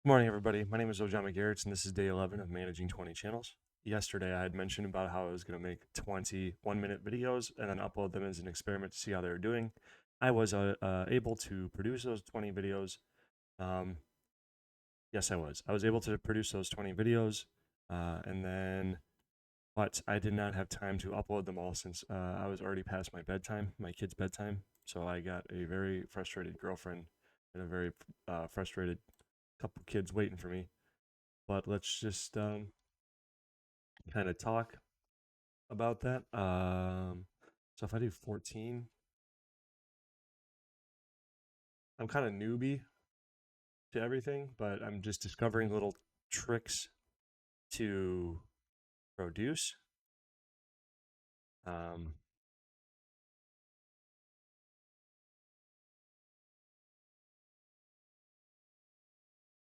Good morning, everybody. My name is Ojan McGarrett, and this is day 11 of managing 20 channels. Yesterday, I had mentioned about how I was going to make 20 one-minute videos and then upload them as an experiment to see how they were doing. I was able to produce those 20 videos. Um, yes, I was. I was able to produce those 20 videos, but I did not have time to upload them all since I was already past my bedtime, my kid's bedtime. So I got a very frustrated girlfriend and a very frustrated couple kids waiting for me. But let's just kind of talk about that. So if I do 14, I'm kind of newbie to everything, but I'm just discovering little tricks to produce. Um,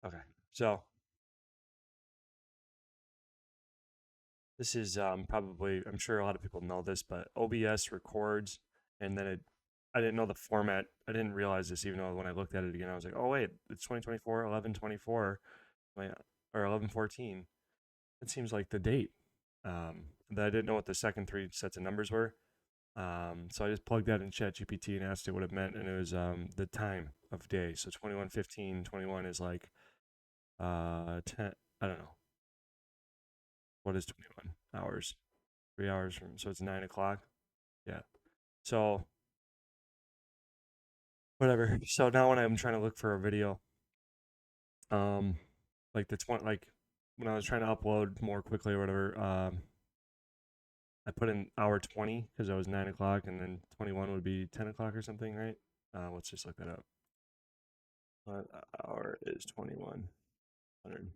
okay, so this is probably, I'm sure a lot of people know this, but OBS records, and then I didn't know the format. I didn't realize this, even though when I looked at it again, I was like, oh, wait, it's 2024, 11/24, or 11/14. It seems like the date. That I didn't know what the second three sets of numbers were. So I just plugged that in ChatGPT and asked it what it meant, and it was the time of day. So 21:15, 21 is like 10. I don't know what is 21 hours. 3 hours from, so it's 9 o'clock. Yeah. So whatever. So now when I'm trying to look for a video, um, like the 20, like when I was trying to upload more quickly or whatever, I put in hour 20 because I was 9 o'clock, and then 21 would be 10 o'clock or something, right? Let's just look that up. What hour is 2100?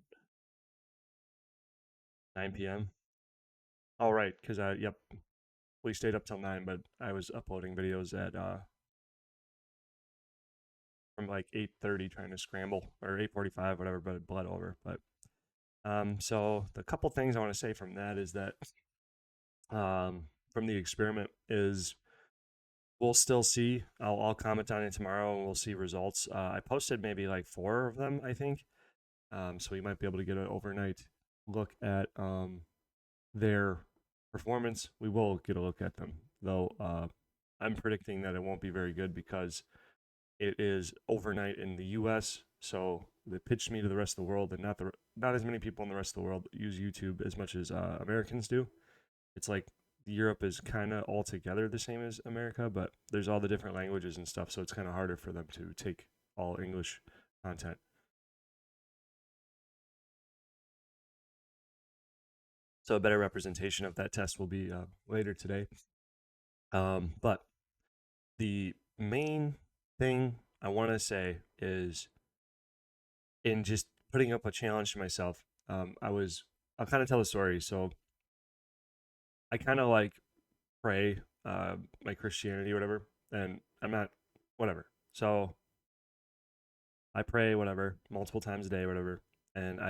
9 p.m. All right, because yep, we stayed up till 9, but I was uploading videos at from like 8:30 trying to scramble, or 8:45, whatever, but it bled over. But so the couple things I want to say from that is that from the experiment is we'll still see. I'll comment on it tomorrow and we'll see results. I posted maybe like 4 of them, I think. So we might be able to get an overnight look at their performance. We will get a look at them, though. I'm predicting that it won't be very good because it is overnight in the U.S. So they pitched me to the rest of the world, and not as many people in the rest of the world use YouTube as much as Americans do. It's like Europe is kind of altogether the same as America, but there's all the different languages and stuff, so it's kind of harder for them to take all English content. So a better representation of that test will be later today. But the main thing I want to say is in just putting up a challenge to myself. I'll kind of tell the story. So I kind of like pray my Christianity or whatever, and I'm not whatever. So I pray whatever multiple times a day or whatever. And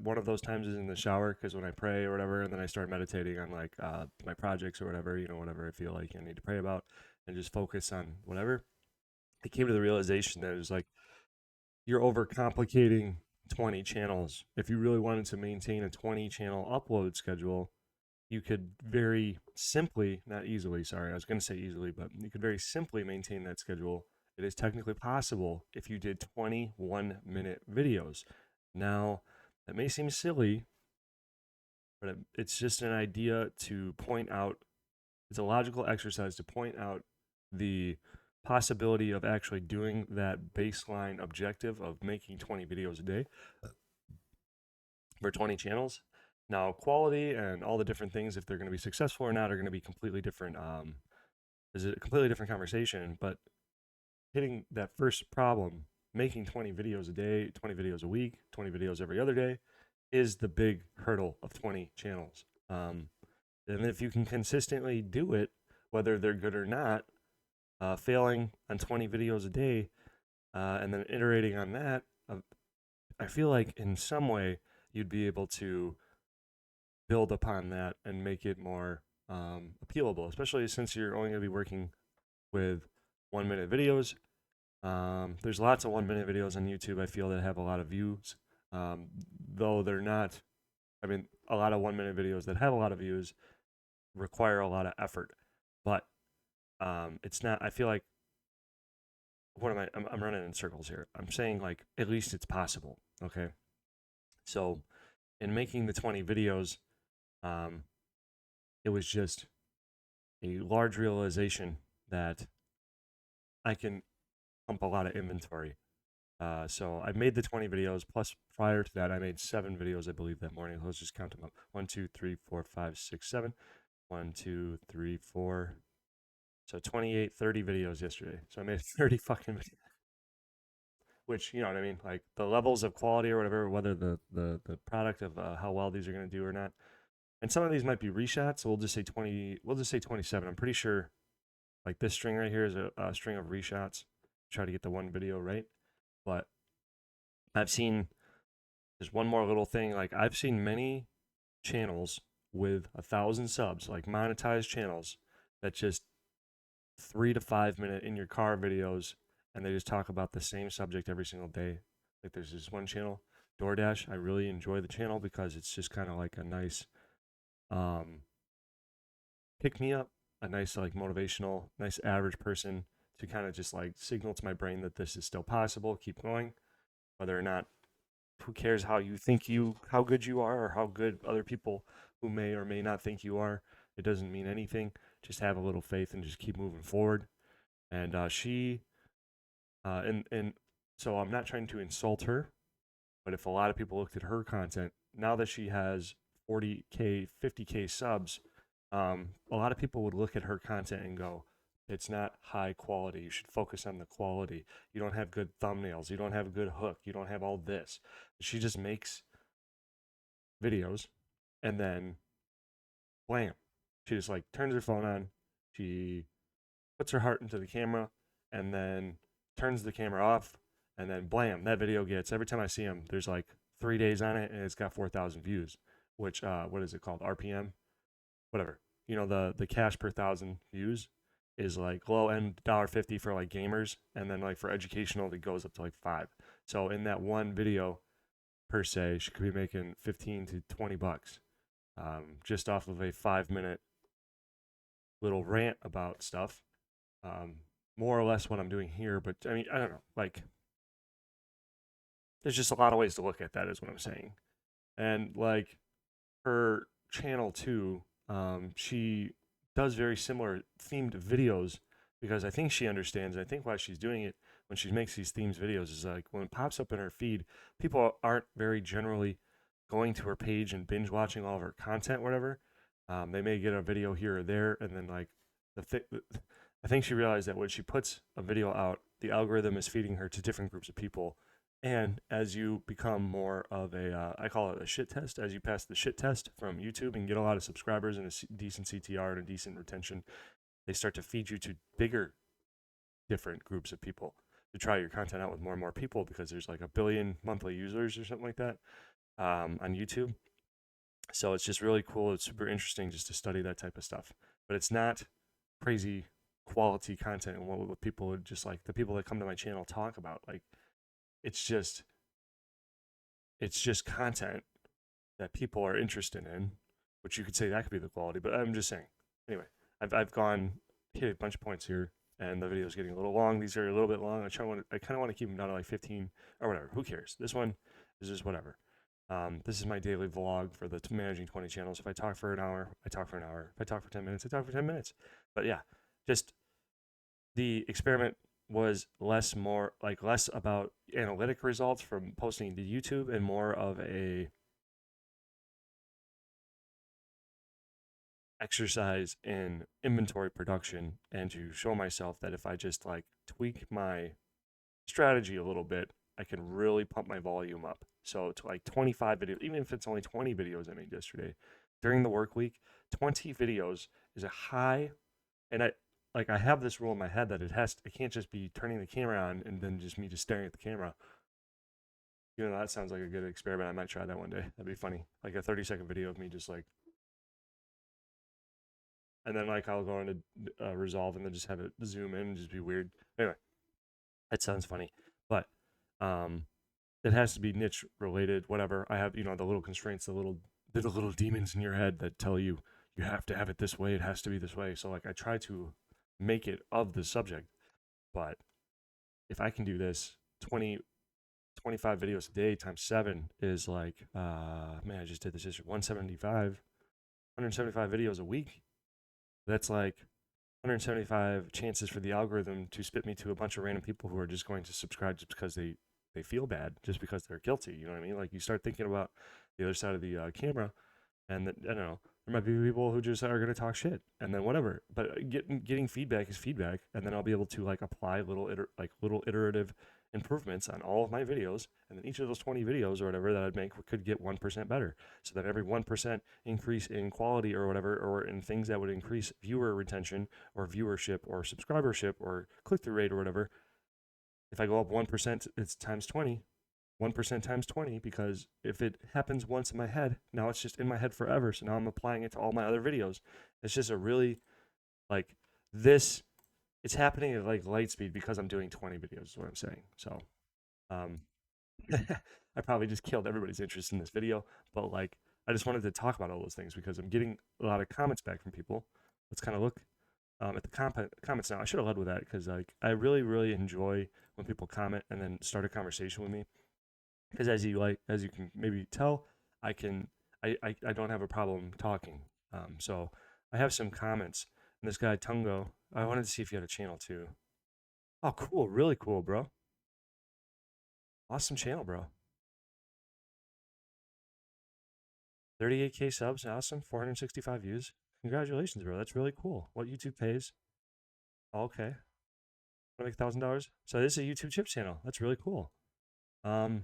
one of those times is in the shower because when I pray or whatever, and then I start meditating on like my projects or whatever, whatever I feel like I need to pray about, and just focus on whatever. I came to the realization that it was like you're overcomplicating 20 channels. If you really wanted to maintain a 20 channel upload schedule, you could very simply, not easily, sorry, I was going to say easily, but you could very simply maintain that schedule. It is technically possible if you did 21-minute videos. Now, that may seem silly, but it's just an idea to point out, it's a logical exercise to point out the possibility of actually doing that baseline objective of making 20 videos a day for 20 channels. Now, quality and all the different things, if they're going to be successful or not, are going to be completely different. Is a completely different conversation. But hitting that first problem, making 20 videos a day, 20 videos a week, 20 videos every other day, is the big hurdle of 20 channels. And if you can consistently do it, whether they're good or not, failing on 20 videos a day, and then iterating on that, I feel like in some way you'd be able to build upon that and make it more appealable, especially since you're only going to be working with 1-minute videos. There's lots of 1 minute videos on YouTube I feel that have a lot of views, though they're not. I mean, a lot of 1 minute videos that have a lot of views require a lot of effort, but it's not. I feel like what am I? I'm running in circles here. I'm saying like at least it's possible. Okay, so in making the 20 videos, um, it was just a large realization that I can pump a lot of inventory. So I made the 20 videos, plus prior to that, I made 7 videos, I believe, that morning. Let's just count them up. 1, 2, 3, 4, 5, 6, 7. 1, 2, 3, 4. So 28, 30 videos yesterday. So I made 30 fucking videos, which, you know what I mean? Like the levels of quality or whatever, whether the product of how well these are going to do or not. And some of these might be reshots. So we'll just say 20, we'll just say 27. I'm pretty sure like this string right here is a string of reshots. Try to get the one video right. But I've seen there's one more little thing. Like I've seen many channels with 1,000 subs, like monetized channels, that just 3 to 5 minute in your car videos, and they just talk about the same subject every single day. Like there's this one channel, DoorDash. I really enjoy the channel because it's just kind of like a nice um, pick me up, a nice like motivational, nice average person to kind of just like signal to my brain that this is still possible. Keep going, whether or not who cares how you think how good you are or how good other people who may or may not think you are. It doesn't mean anything. Just have a little faith and just keep moving forward. And and so I'm not trying to insult her, but if a lot of people looked at her content now that she has 40K, 50K subs, a lot of people would look at her content and go, it's not high quality. You should focus on the quality. You don't have good thumbnails. You don't have a good hook. You don't have all this. She just makes videos and then blam. She just like turns her phone on. She puts her heart into the camera and then turns the camera off. And then blam, that video gets, every time I see him, there's like 3 days on it and it's got 4,000 views, which, what is it called? RPM? Whatever. You know, the cash per 1,000 views is like low end $1.50 for like gamers. And then like for educational, it goes up to like 5. So in that one video per se, she could be making 15 to 20 bucks, just off of a 5 minute little rant about stuff. More or less what I'm doing here, but I mean, I don't know. Like, there's just a lot of ways to look at that, is what I'm saying. And like her channel too, she does very similar themed videos because I think she understands. I think why she's doing it when she makes these themes videos is like when it pops up in her feed, people aren't very generally going to her page and binge watching all of her content, whatever. They may get a video here or there, and then like I think she realized that when she puts a video out, the algorithm is feeding her to different groups of people. And as you become more of a, I call it a shit test, as you pass the shit test from YouTube and get a lot of subscribers and a decent CTR and a decent retention, they start to feed you to bigger, different groups of people to try your content out with more and more people because there's like 1 billion monthly users or something like that on YouTube. So it's just really cool. It's super interesting just to study that type of stuff. But it's not crazy quality content and what people would just like the people that come to my channel talk about. Like it's just content that people are interested in, which you could say that could be the quality, but I'm just saying. Anyway, I've gone hit a bunch of points here, and the video is getting a little long. These are a little bit long. I kind of want to keep them down to like 15 or whatever. Who cares? This one is just whatever. This is my daily vlog for the managing 20 channels. If I talk for an hour, I talk for an hour. If I talk for 10 minutes, I talk for 10 minutes. But yeah, just the experiment was less about analytic results from posting to YouTube and more of a exercise in inventory production and to show myself that if I just like tweak my strategy a little bit, I can really pump my volume up. So to like 25 videos, even if it's only 20 videos I made yesterday during the work week, 20 videos is a high. And I have this rule in my head that it can't just be turning the camera on and then just me just staring at the camera. You know, that sounds like a good experiment. I might try that one day. That'd be funny. Like a 30-second video of me just like, and then like I'll go into Resolve and then just have it zoom in and just be weird. Anyway, That sounds funny, but it has to be niche related. Whatever. I have, the little constraints, the little demons in your head that tell you you have to have it this way. It has to be this way. So like I try to make it of the subject, but if I can do this 20, 25 videos a day times 7 is like, man, I just did this issue 175 videos a week. That's like 175 chances for the algorithm to spit me to a bunch of random people who are just going to subscribe just because they feel bad, just because they're guilty. You know what I mean? Like you start thinking about the other side of the camera, and I don't know. There might be people who just are going to talk shit, and then whatever. But getting feedback is feedback, and then I'll be able to like apply little iterative improvements on all of my videos, and then each of those 20 videos or whatever that I'd make could get 1% better. So that every 1% increase in quality or whatever, or in things that would increase viewer retention or viewership or subscribership or click through rate or whatever, if I go up 1%, it's times 20. 1% times 20, because if it happens once in my head, now it's just in my head forever. So now I'm applying it to all my other videos. It's just a really, like, this, it's happening at like light speed because I'm doing 20 videos, is what I'm saying. So, um, I probably just killed everybody's interest in this video, but like, I just wanted to talk about all those things because I'm getting a lot of comments back from people. Let's kind of look at the comments now. I should have led with that because like I really, really enjoy when people comment and then start a conversation with me, because as you can maybe tell, I don't have a problem talking. So I have some comments. And this guy Tungo, I wanted to see if you had a channel too. Oh, cool, really cool, bro. Awesome channel, bro. 38K subs, awesome. 465 views. Congratulations, bro. That's really cool. What YouTube pays? Oh, okay. Want to make $1,000? So this is a YouTube chip channel. That's really cool. Um,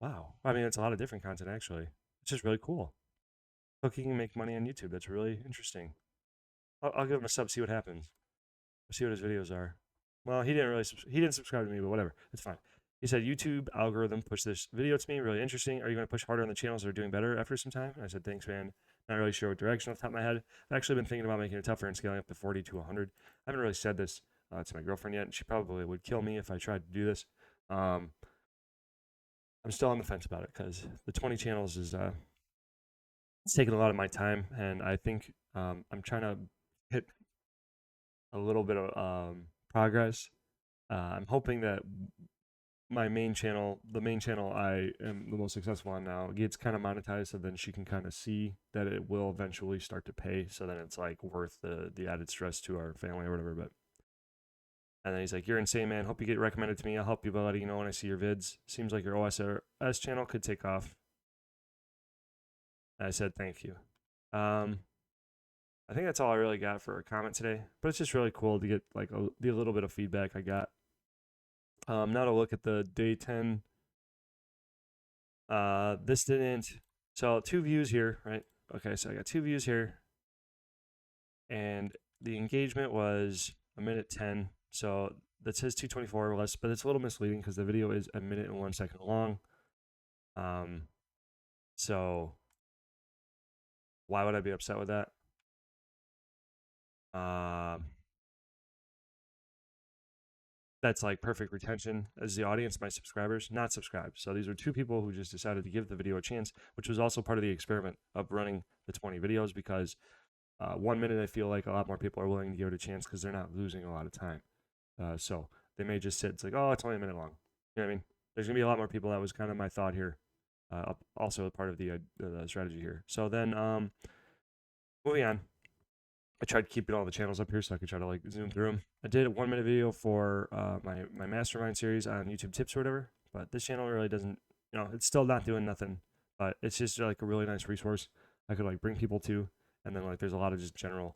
wow. I mean, it's a lot of different content actually. It's just really cool. Cooking and make money on YouTube. That's really interesting. I'll give him a sub, see what happens. See what his videos are. Well, he didn't subscribe to me, but whatever, it's fine. He said YouTube algorithm pushed this video to me, really interesting. Are you going to push harder on the channels that are doing better after some time? And I said thanks, man. Not really sure what direction off the top of my head. I've actually been thinking about making it tougher and scaling up to 40 to 100. I haven't really said this to my girlfriend yet, and she probably would kill me if I tried to do this. I'm still on the fence about it because the 20 channels is it's taking a lot of my time, and I think I'm trying to hit a little bit of progress. I'm hoping that the main channel I am the most successful on now, gets kind of monetized, so then she can kind of see that it will eventually start to pay. So then it's like worth the added stress to our family or whatever. But and then he's like, "You're insane, man. Hope you get recommended to me. I'll help you by letting you know when I see your vids. Seems like your OSRS channel could take off." And I said, "Thank you." Um, I think that's all I really got for a comment today. But it's just really cool to get like the little bit of feedback I got. Now to look at the day 10. This didn't. So 2 views here, right? Okay, so I got 2 views here, and the engagement was a minute 10. So that says 224 or less, but it's a little misleading because the video is a minute and 1 second long. So why would I be upset with that? That's like perfect retention as the audience, my subscribers, not subscribed. So these are 2 people who just decided to give the video a chance, which was also part of the experiment of running the 20 videos because 1 minute I feel like a lot more people are willing to give it a chance because they're not losing a lot of time. So they may just sit, it's like, oh, it's only a minute long. You know what I mean? There's going to be a lot more people. That was kind of my thought here. Also part of the strategy here. So then moving on. I tried keeping all the channels up here so I could try to like zoom through them. I did a 1 minute video for my mastermind series on YouTube tips or whatever, but this channel really doesn't, it's still not doing nothing, but it's just like a really nice resource I could like bring people to. And then like there's a lot of just general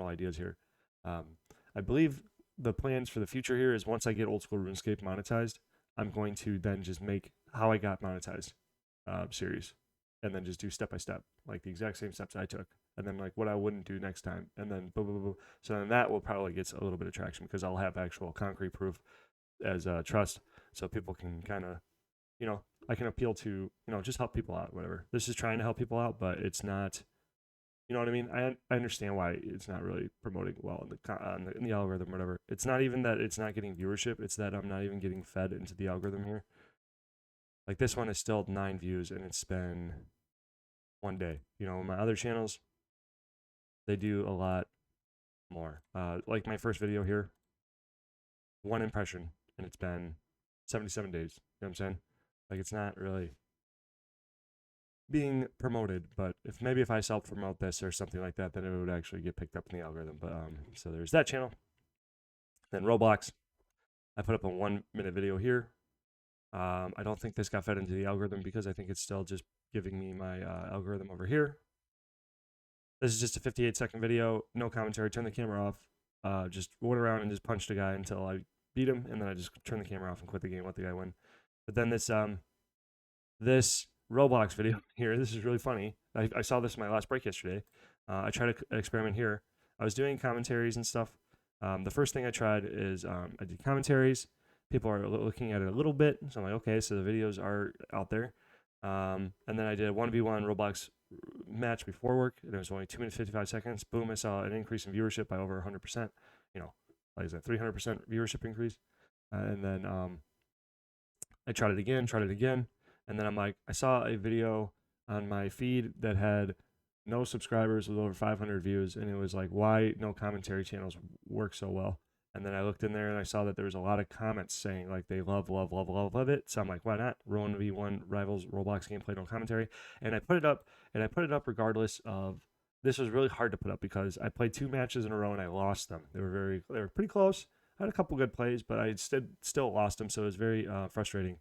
ideas here. I believe the plans for the future here is once I get Old School RuneScape monetized, I'm going to then just make how I got monetized series, and then just do step by step, like the exact same steps I took, and then like what I wouldn't do next time, and then boom, boom, boom. So then that will probably get a little bit of traction because I'll have actual concrete proof as trust, so people can kind of, I can appeal to, just help people out, whatever. This is trying to help people out, but it's not, You know what I mean? I understand why it's not really promoting well in the algorithm or whatever. It's not even that it's not getting viewership. It's that I'm not even getting fed into the algorithm here. Like this one is still 9 views and it's been 1 day. You know, my other channels, they do a lot more. Like my first video here, 1 impression, and it's been 77 days. You know what I'm saying? Like it's not really being promoted, but if I self promote this or something like that, then it would actually get picked up in the algorithm. But so there's that channel. Then Roblox, I put up a 1 minute video here. I don't think this got fed into the algorithm because I think it's still just giving me my algorithm over here. This is just a 58-second video, no commentary. Turn the camera off. Just went around and just punched a guy until I beat him, and then I just turned the camera off and quit the game, let the guy win. But then this Roblox video here, this is really funny. I saw this in my last break yesterday. I tried an experiment here. I was doing commentaries and stuff. The first thing I tried is I did commentaries. People are looking at it a little bit, so I'm like, okay, so the videos are out there. And then I did a 1v1 Roblox match before work, and it was only 2 minutes 55 seconds. Boom! I saw an increase in viewership by over 100%. You know, like is that 300% viewership increase? And then I tried it again, and then I'm like, I saw a video on my feed that had no subscribers with over 500 views, and it was like, why no commentary channels work so well? And then I looked in there and I saw that there was a lot of comments saying like they love it. So I'm like, why not? Rowan V1 Rivals Roblox gameplay no commentary. And I put it up regardless of this was really hard to put up because I played 2 matches in a row and I lost them. They were pretty close. I had a couple good plays, but I still lost them, so it was very frustrating.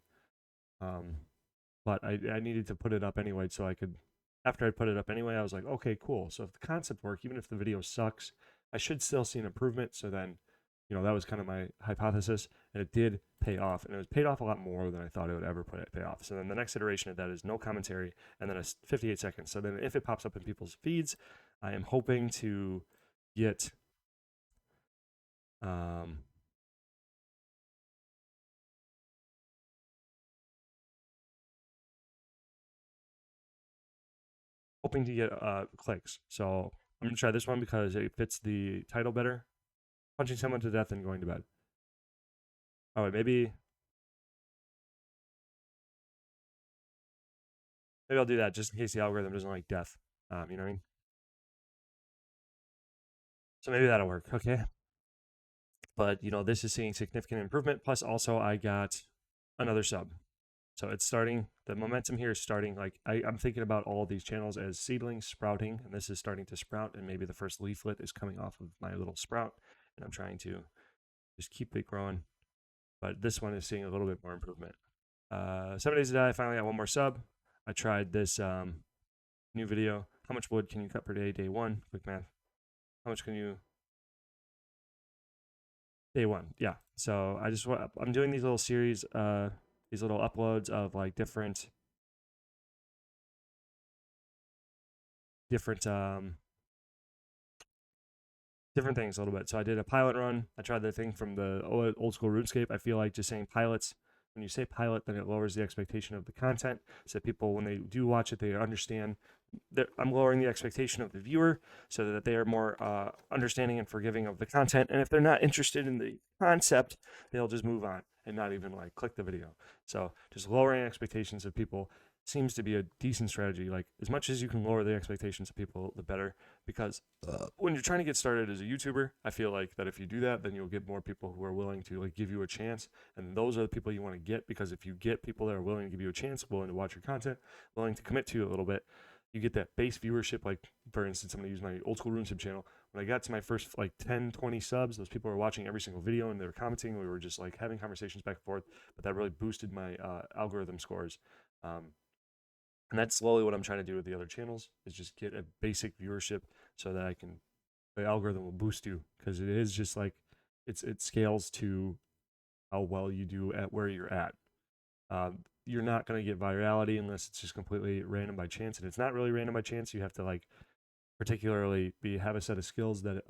But I needed to put it up anyway so I could. After I put it up anyway, I was like, okay, cool. So if the concept works, even if the video sucks, I should still see an improvement. So then, you know, that was kind of my hypothesis, and it did pay off, and it was paid off a lot more than I thought it would ever pay off. So then the next iteration of that is no commentary, and then it's 58 seconds. So then if it pops up in people's feeds, I am hoping to get clicks. So I'm gonna try this one because it fits the title better. Punching someone to death and going to bed. Oh wait, maybe I'll do that just in case the algorithm doesn't like death. You know what I mean? So maybe that'll work. Okay. But you know, this is seeing significant improvement. Plus, also I got another sub. So it's starting. The momentum here is starting. Like I'm thinking about all of these channels as seedlings sprouting, and this is starting to sprout, and maybe the first leaflet is coming off of my little sprout, and I'm trying to just keep it growing. But this one is seeing a little bit more improvement. 7 days to die. I finally got 1 more sub. I tried this new video. How much wood can you cut per day? Day 1. Quick math. How much can you? Day 1. Yeah. So I'm doing these little series, these little uploads of like different things a little bit. So I did a pilot run. I tried the thing from the old school RuneScape. I feel like just saying pilots. When you say pilot, then it lowers the expectation of the content. So people, when they do watch it, they understand that I'm lowering the expectation of the viewer so that they are more understanding and forgiving of the content. And if they're not interested in the concept, they'll just move on and not even like click the video. So just lowering expectations of people seems to be a decent strategy. Like as much as you can lower the expectations of people, the better. Because when you're trying to get started as a YouTuber, I feel like that if you do that, then you'll get more people who are willing to like give you a chance. And those are the people you want to get, because if you get people that are willing to give you a chance, willing to watch your content, willing to commit to you a little bit, you get that base viewership. Like for instance, I'm gonna use my old school RuneScape channel. When I got to my first like 10, 20 subs, those people were watching every single video and they were commenting. We were just like having conversations back and forth, but that really boosted my algorithm scores. And that's slowly what I'm trying to do with the other channels, is just get a basic viewership so that the algorithm will boost you, because it is just like it scales to how well you do at where you're at. You're not going to get virality unless it's just completely random by chance, and it's not really random by chance. You have to like particularly have a set of skills that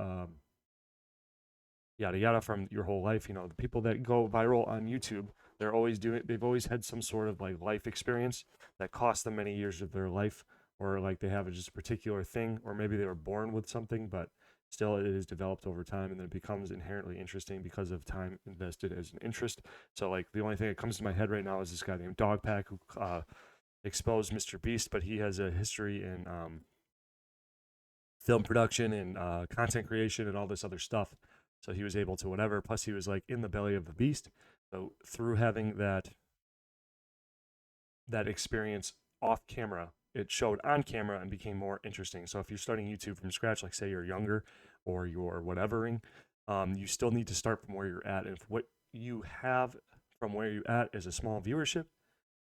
yada yada from your whole life. You know, the people that go viral on YouTube, they've always had some sort of like life experience that cost them many years of their life, or like they have just a particular thing, or maybe they were born with something, but still it is developed over time, and then it becomes inherently interesting because of time invested as an interest. So like the only thing that comes to my head right now is this guy named Dogpack who exposed Mr. Beast, but he has a history in film production and content creation and all this other stuff. So he was able to whatever. Plus, he was like in the belly of the beast. So through having that experience off camera, it showed on camera and became more interesting. So if you're starting YouTube from scratch, like say you're younger or you're whatevering, you still need to start from where you're at. And if what you have from where you're at is a small viewership,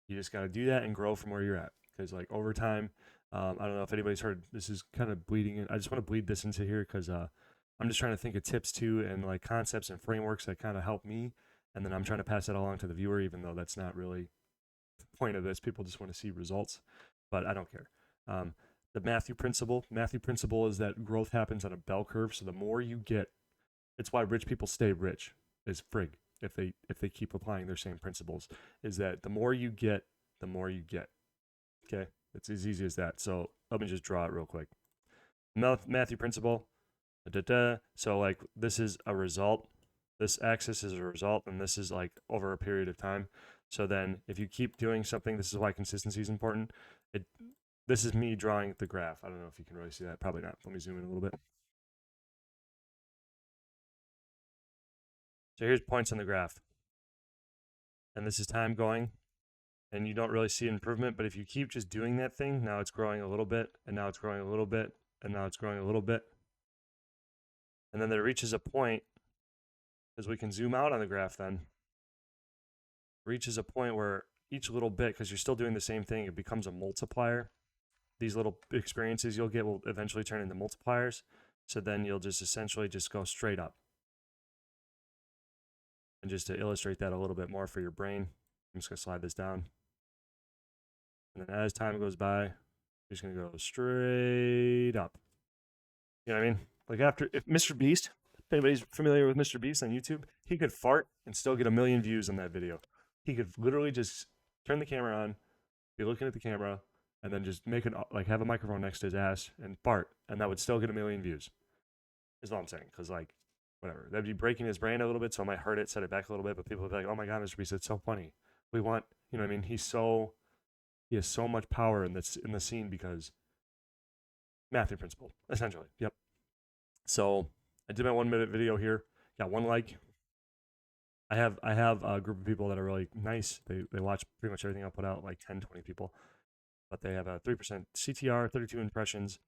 you just got to do that and grow from where you're at. Because like over time, I don't know if anybody's heard. This is kind of bleeding in. I just want to bleed this into here because I'm just trying to think of tips too and like concepts and frameworks that kind of help me, and then I'm trying to pass that along to the viewer, even though that's not really the point of this. People just want to see results, but I don't care. The Matthew principle. Matthew principle is that growth happens on a bell curve. So the more you get, it's why rich people stay rich. Is frig if they keep applying their same principles. Is that the more you get, the more you get. Okay, it's as easy as that. So let me just draw it real quick. Matthew principle. So like this is a result. This axis is a result, and this is like over a period of time. So then if you keep doing something, this is why consistency is important. This is me drawing the graph. I don't know if you can really see that. Probably not. Let me zoom in a little bit. So here's points on the graph. And this is time going. And you don't really see improvement, but if you keep just doing that thing, now it's growing a little bit, and now it's growing a little bit, and now it's growing a little bit. And then there reaches a point, as we can zoom out on the graph then, reaches a point where each little bit, because you're still doing the same thing, it becomes a multiplier. These little experiences you'll get will eventually turn into multipliers. So then you'll just essentially just go straight up. And just to illustrate that a little bit more for your brain, I'm just going to slide this down. And then as time goes by, you're just going to go straight up. You know what I mean? Like if Mr. Beast, if anybody's familiar with Mr. Beast on YouTube, he could fart and still get 1 million views on that video. He could literally just turn the camera on, be looking at the camera, and then just have a microphone next to his ass and fart, and that would still get 1 million views. Is all I'm saying. Because like, whatever, that'd be breaking his brand a little bit, so I might hurt it, set it back a little bit, but people would be like, oh my god, Mr. Beast, it's so funny. We want, you know what I mean? He has so much power in the scene because Matthew principle, essentially. Yep. So I did my 1 minute video here. Got 1 like. I have a group of people that are really nice. They watch pretty much everything I put out, like 10, 20 people. But they have a 3% CTR, 32 impressions.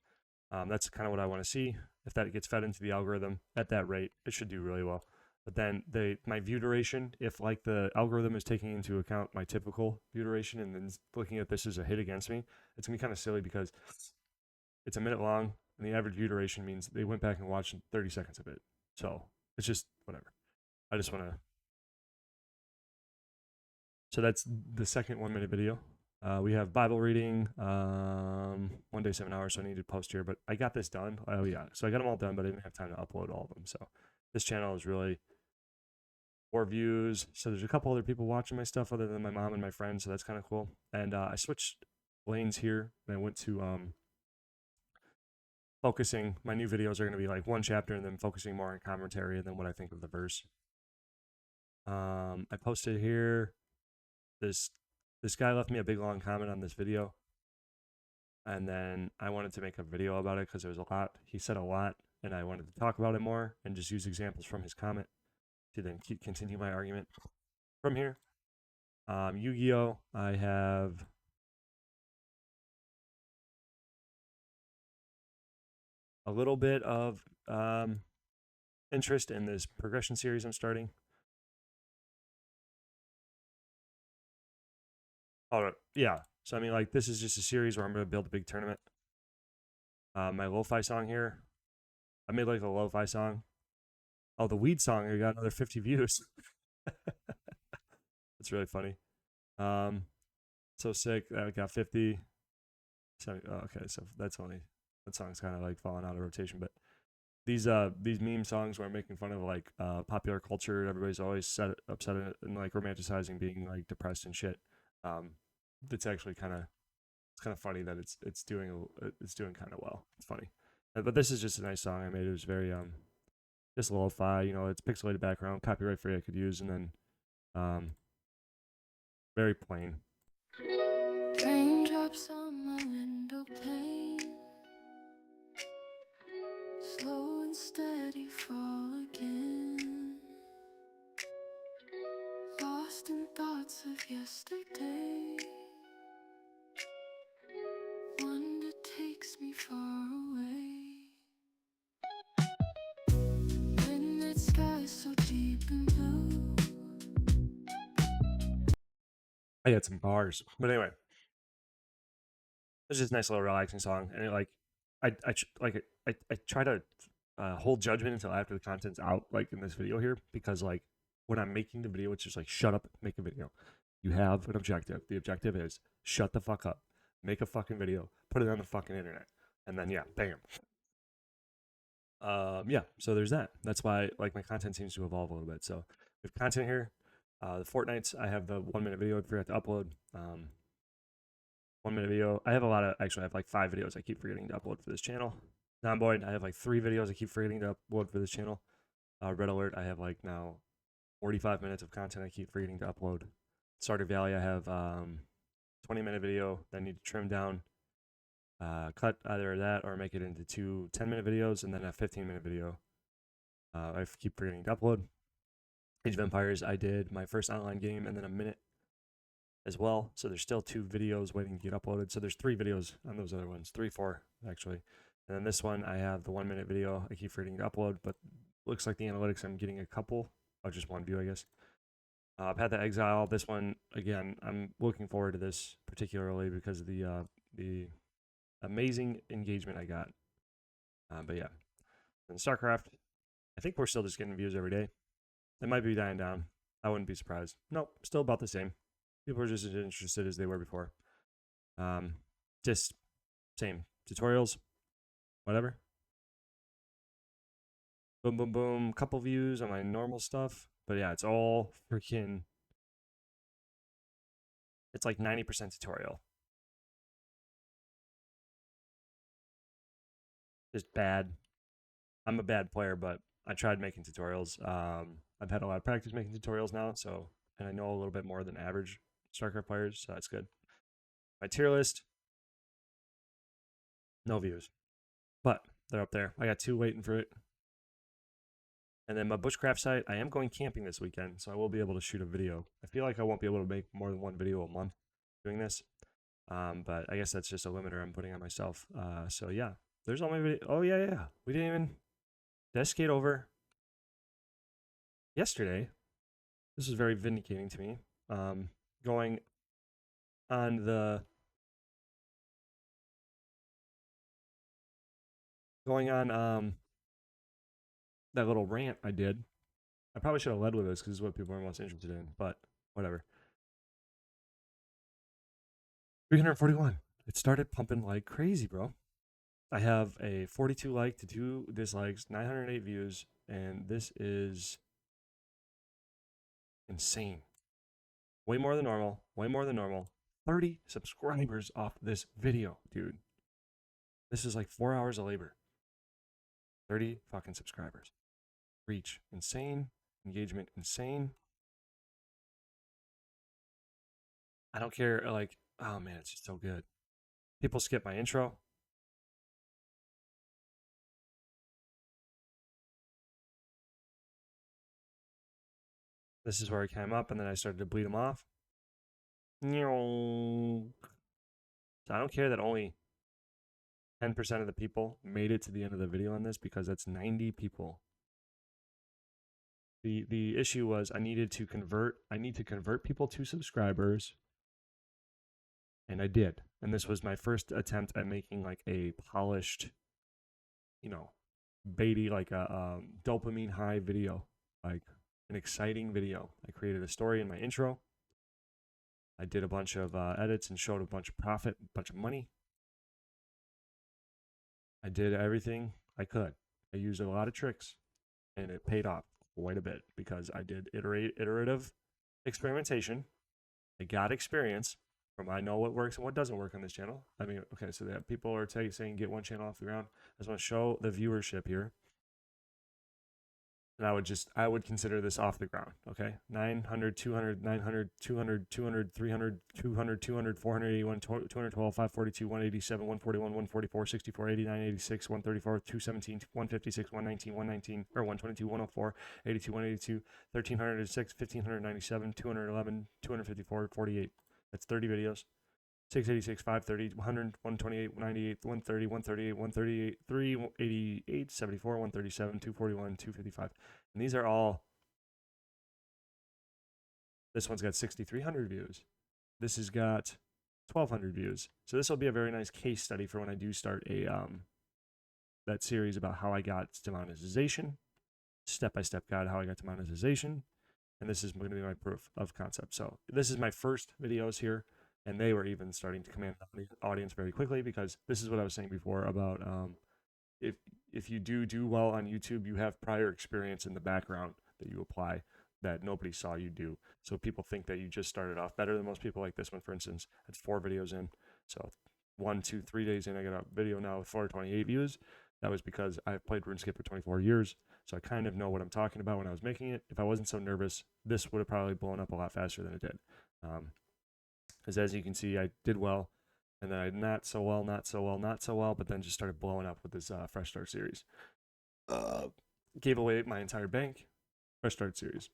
That's kind of what I want to see. If that gets fed into the algorithm at that rate, it should do really well. But then my view duration, if like the algorithm is taking into account my typical view duration and then looking at this as a hit against me, it's gonna be kind of silly because it's 1 minute long and the average view duration means they went back and watched 30 seconds of it. So it's just whatever. I just want to. So that's the second 1 minute video. We have Bible reading, 1 day, 7 hours. So I need to post here, but I got this done. Oh yeah. So I got them all done, but I didn't have time to upload all of them. So this channel is really 4 views. So there's a couple other people watching my stuff other than my mom and my friends. So that's kind of cool. And I switched lanes here and I went to focusing. My new videos are going to be like 1 chapter and then focusing more on commentary and then what I think of the verse. I posted here. This guy left me a big long comment on this video. And then I wanted to make a video about it because there was a lot. He said a lot and I wanted to talk about it more and just use examples from his comment to then continue my argument from here. Yu-Gi-Oh! I have a little bit of interest in this progression series I'm starting. Oh, yeah. So, I mean, like, this is just a series where I'm going to build a big tournament. My lo-fi song here. I made, like, a lo-fi song. Oh, the weed song, I got another 50 views. That's really funny. So sick. I got 50. So, okay, so that song's kind of, like, falling out of rotation. But these meme songs where I'm making fun of, like, popular culture, everybody's always upset and, like, romanticizing being, like, depressed and shit. It's actually kind of kind of funny that it's doing kind of well. It's funny, but this is just a nice song I made. It was very just lo-fi. You know, it's pixelated background, copyright free. I could use, and then very plain. Raindrops on my window pane, slow and steady fall again, lost in thoughts of yesterday. Wonder takes me far away. Midnight sky so deep and blue. I had some bars, but anyway, it's just a nice little relaxing song, and it, like, I try to hold judgment until after the content's out, like in this video here, because like when I'm making the video, it's just like shut up, make a video. You have an objective. The objective is shut the fuck up, make a fucking video, put it on the fucking internet, and then yeah, bam. Yeah, so there's that. That's why like my content seems to evolve a little bit. So we have content here. The Fortnites, I have the 1 minute video I forgot to upload. 1 minute video. I have a lot of, actually I have like 5 videos I keep forgetting to upload for this channel. Nonboyd, I have like 3 videos I keep forgetting to upload for this channel. Red Alert, I have like now 45 minutes of content I keep forgetting to upload. Starter Valley, I have 20-minute video that I need to trim down. Cut either that or make it into 2 10-minute videos, and then a 15-minute video I keep forgetting to upload. Age of Empires, I did my first online game and then a minute as well. So there's still 2 videos waiting to get uploaded. So there's 3 videos on those other ones, 4 actually. And then this one, I have the 1 minute video I keep forgetting to upload, but looks like the analytics, I'm getting a couple, or just 1 view, I guess. Path of Exile, this one, again, I'm looking forward to this particularly because of the amazing engagement I got. But yeah, and StarCraft, I think we're still just getting views every day. It might be dying down. I wouldn't be surprised. Nope, still about the same. People are just as interested as they were before. Just same tutorials, whatever. Boom, boom, boom. Couple views on my normal stuff, but yeah, it's all freaking. It's like 90% tutorial. Just bad. I'm a bad player, but I tried making tutorials. I've had a lot of practice making tutorials now, so, and I know a little bit more than average StarCraft players, so that's good. My tier list, no views, but they're up there. I got 2 waiting for it. And then my bushcraft site, I am going camping this weekend, so I will be able to shoot a video. I feel like I won't be able to make more than 1 video a month doing this, but I guess that's just a limiter I'm putting on myself. So yeah, there's all my video. Oh yeah, we didn't even skate over yesterday. This is very vindicating to me. Going on that little rant I did. I probably should have led with this because this is what people are most interested in, but whatever. 341. It started pumping like crazy, bro. I have a 42 like to 2 dislikes, 908 views, and this is insane. Way more than normal. Way more than normal. 30 subscribers off this video, dude. This is like 4 hours of labor. 30 fucking subscribers. Reach insane. Engagement insane. I don't care. Like, oh man, it's just so good. People skip my intro. This is where I came up, and then I started to bleed them off. So I don't care that only 10% of the people made it to the end of the video on this, because that's 90 people. The issue was I need to convert people to subscribers, and I did. And this was my first attempt at making like a polished, you know, baity, like a dopamine high video, like an exciting video. I created a story in my intro. I did a bunch of edits and showed a bunch of profit, a bunch of money. I did everything I could. I used a lot of tricks, and it paid off quite a bit because I did iterative experimentation. I got experience, from I know what works and what doesn't work on this channel. I mean, okay, so that people are saying get one channel off the ground. I just want to show the viewership here. And I would consider this off the ground, okay? 900, 200, 900, 200, 200, 300, 200, 200, 481, 212, 542, 187, 141, 144, 64, 89, 86, 134, 217, 156, 119, 119, or 122, 104, 82, 182, 1306, 1597, 211, 254, 48. That's 30 videos. 686, 530, 100, 128, 98, 130, 138, 138, 388, 74, 137, 241, 255. And these are all. This one's got 6,300 views. This has got 1,200 views. So this will be a very nice case study for when I do start that series about how I got to monetization, step-by-step guide how I got to monetization. And this is going to be my proof of concept. So this is my first videos here. And they were even starting to command the audience very quickly, because this is what I was saying before about if you do well on YouTube, you have prior experience in the background that you apply that nobody saw you do. So people think that you just started off better than most people. Like this one, for instance, it's 4 videos in. So 1, 2, 3 days in, I got a video now with 428 views. That was because I've played RuneScape for 24 years. So I kind of know what I'm talking about when I was making it. If I wasn't so nervous, this would have probably blown up a lot faster than it did. Because as you can see, I did well, and then I not so well, but then just started blowing up with this Fresh Start series. Gave away my entire bank, Fresh Start series.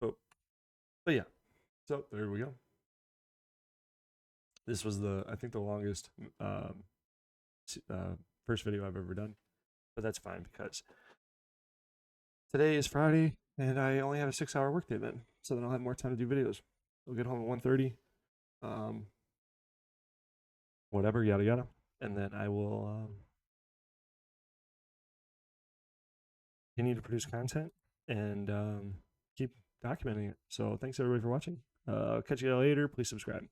But yeah, so there we go. This was I think the longest first video I've ever done, but that's fine because today is Friday and I only have a 6-hour workday then, so then I'll have more time to do videos. I'll get home at 1:30. Whatever, yada yada, and then I will continue to produce content and keep documenting it. So thanks everybody for watching. Catch you later. Please subscribe.